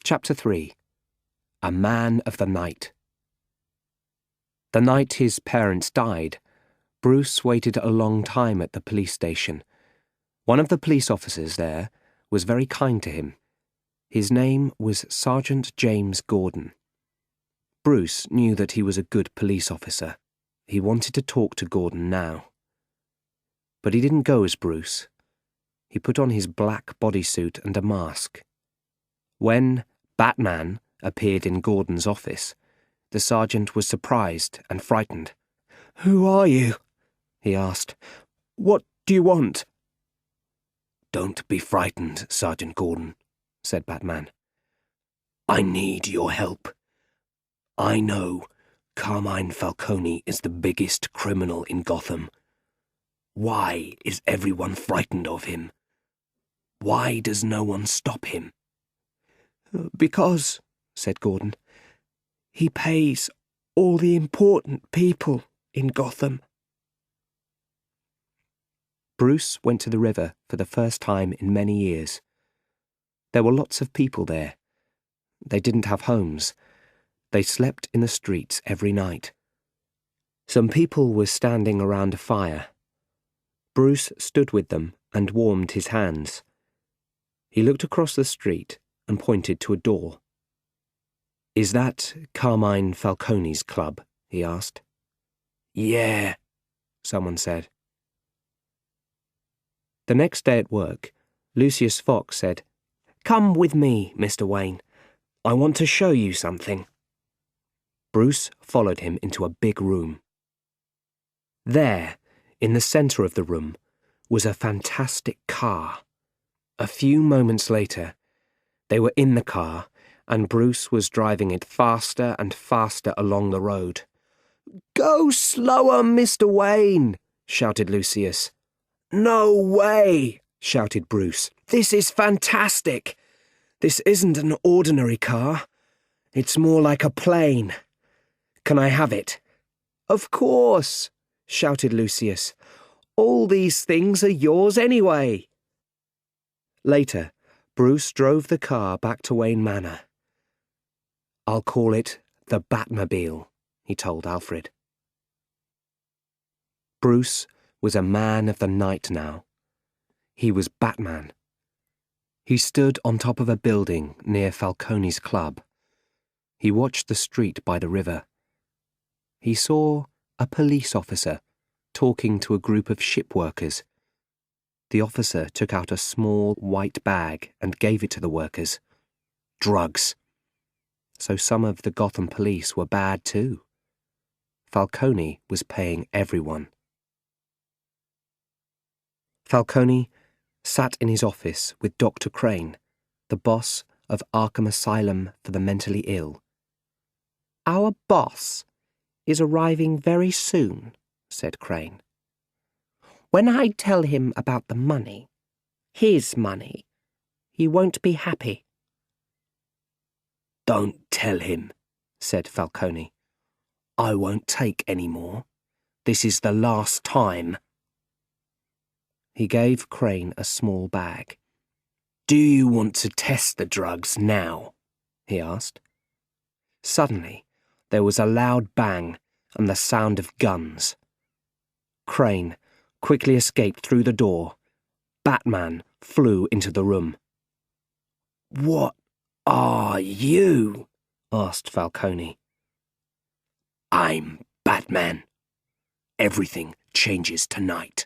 Chapter 3. A Man of the Night. The night his parents died, Bruce waited a long time at the police station. One of the police officers there was very kind to him. His name was Sergeant James Gordon. Bruce knew that he was a good police officer. He wanted to talk to Gordon now. But he didn't go as Bruce. He put on his black bodysuit and a mask. When Batman appeared in Gordon's office, the sergeant was surprised and frightened. "Who are you?" he asked. "What do you want?" "Don't be frightened, Sergeant Gordon," said Batman. "I need your help. I know Carmine Falcone is the biggest criminal in Gotham. Why is everyone frightened of him? Why does no one stop him?" "Because," said Gordon, "he pays all the important people in Gotham." Bruce went to the river for the first time in many years. There were lots of people there. They didn't have homes. They slept in the streets every night. Some people were standing around a fire. Bruce stood with them and warmed his hands. He looked across the street and pointed to a door. "Is that Carmine Falcone's club?" he asked. "Yeah," someone said. The next day at work, Lucius Fox said, "Come with me, Mr. Wayne. I want to show you something." Bruce followed him into a big room. There, in the centre of the room, was a fantastic car. A few moments later, they were in the car, and Bruce was driving it faster and faster along the road. "Go slower, Mr. Wayne!" shouted Lucius. "No way!" shouted Bruce. "This is fantastic! This isn't an ordinary car. It's more like a plane. Can I have it?" "Of course!" shouted Lucius. "All these things are yours anyway." Later, Bruce drove the car back to Wayne Manor. "I'll call it the Batmobile," he told Alfred. Bruce was a man of the night now. He was Batman. He stood on top of a building near Falcone's club. He watched the street by the river. He saw a police officer talking to a group of ship workers. The officer took out a small white bag and gave it to the workers. Drugs. So some of the Gotham police were bad too. Falcone was paying everyone. Falcone sat in his office with Dr. Crane, the boss of Arkham Asylum for the mentally ill. "Our boss is arriving very soon," said Crane. "When I tell him about the money, his money, he won't be happy." "Don't tell him," said Falcone. "I won't take any more. This is the last time." He gave Crane a small bag. "Do you want to test the drugs now?" he asked. Suddenly, there was a loud bang and the sound of guns. Crane quickly escaped through the door. Batman flew into the room. "What are you?" asked Falcone. "I'm Batman. Everything changes tonight."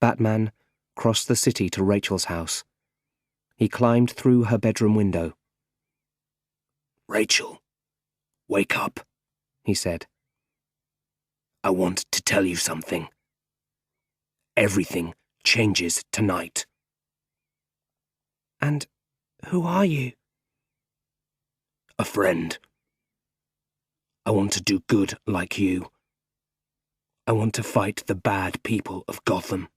Batman crossed the city to Rachel's house. He climbed through her bedroom window. "Rachel, wake up," he said. "I want to tell you something. Everything changes tonight." "And who are you?" "A friend. I want to do good like you. I want to fight the bad people of Gotham."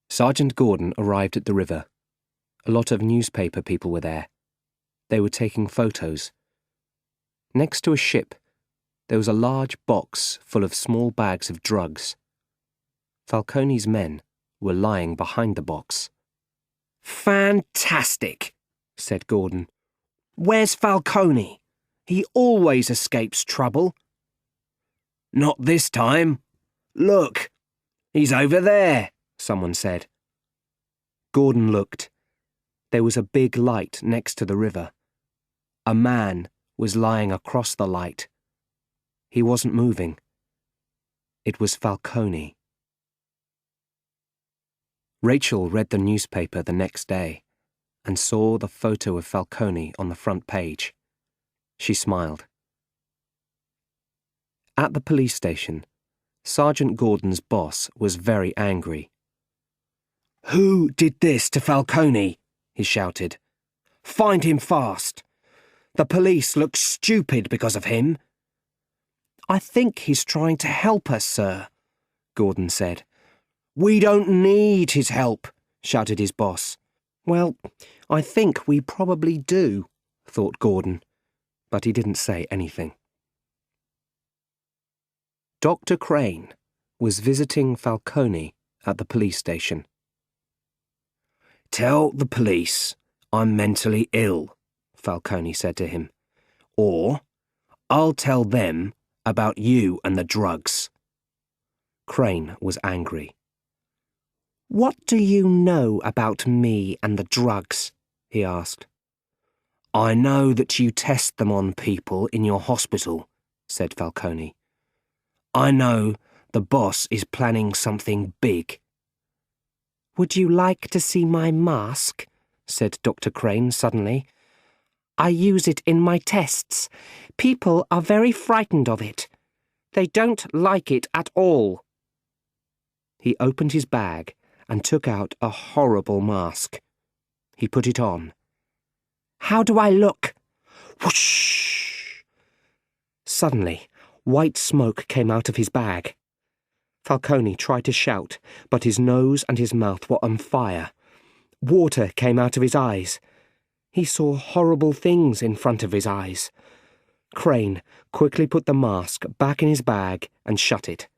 Sergeant Gordon arrived at the river. A lot of newspaper people were there. They were taking photos. Next to a ship, there was a large box full of small bags of drugs. Falcone's men were lying behind the box. Fantastic, said Gordon. Where's Falcone? He always escapes trouble. Not this time. Look, he's over there, someone said. Gordon looked. There was a big light next to the river. A man was lying across the light. He wasn't moving. It was Falcone. Rachel read the newspaper the next day and saw the photo of Falcone on the front page. She smiled. At the police station, Sergeant Gordon's boss was very angry. "Who did this to Falcone?" he shouted. "Find him fast. The police look stupid because of him." "I think he's trying to help us, sir," Gordon said. "We don't need his help," shouted his boss. "Well, I think we probably do," thought Gordon, but he didn't say anything. Dr. Crane was visiting Falcone at the police station. "Tell the police I'm mentally ill," Falcone said to him, "or I'll tell them about you and the drugs." Crane was angry. "What do you know about me and the drugs?" he asked. "I know that you test them on people in your hospital," said Falcone. "I know the boss is planning something big." "Would you like to see my mask?" said Dr. Crane suddenly. "I use it in my tests. People are very frightened of it. They don't like it at all." He opened his bag and took out a horrible mask. He put it on. "How do I look?" Whoosh! Suddenly, white smoke came out of his bag. Falcone tried to shout, but his nose and his mouth were on fire. Water came out of his eyes. He saw horrible things in front of his eyes. Crane quickly put the mask back in his bag and shut it.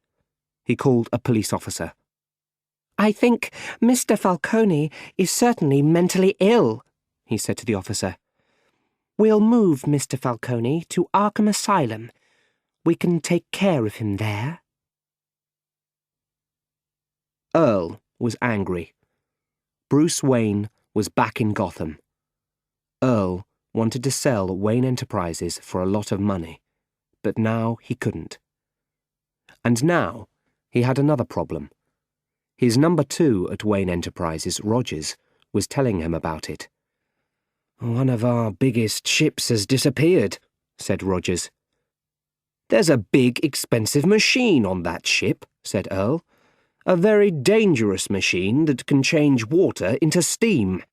He called a police officer. "I think Mr. Falcone is certainly mentally ill," he said to the officer. "We'll move Mr. Falcone to Arkham Asylum. We can take care of him there." Earl was angry. Bruce Wayne was back in Gotham. Earl wanted to sell Wayne Enterprises for a lot of money, but now he couldn't. And now he had another problem. His number 2 at Wayne Enterprises, Rogers, was telling him about it. "One of our biggest ships has disappeared," said Rogers. "There's a big, expensive machine on that ship," said Earl. "A very dangerous machine that can change water into steam."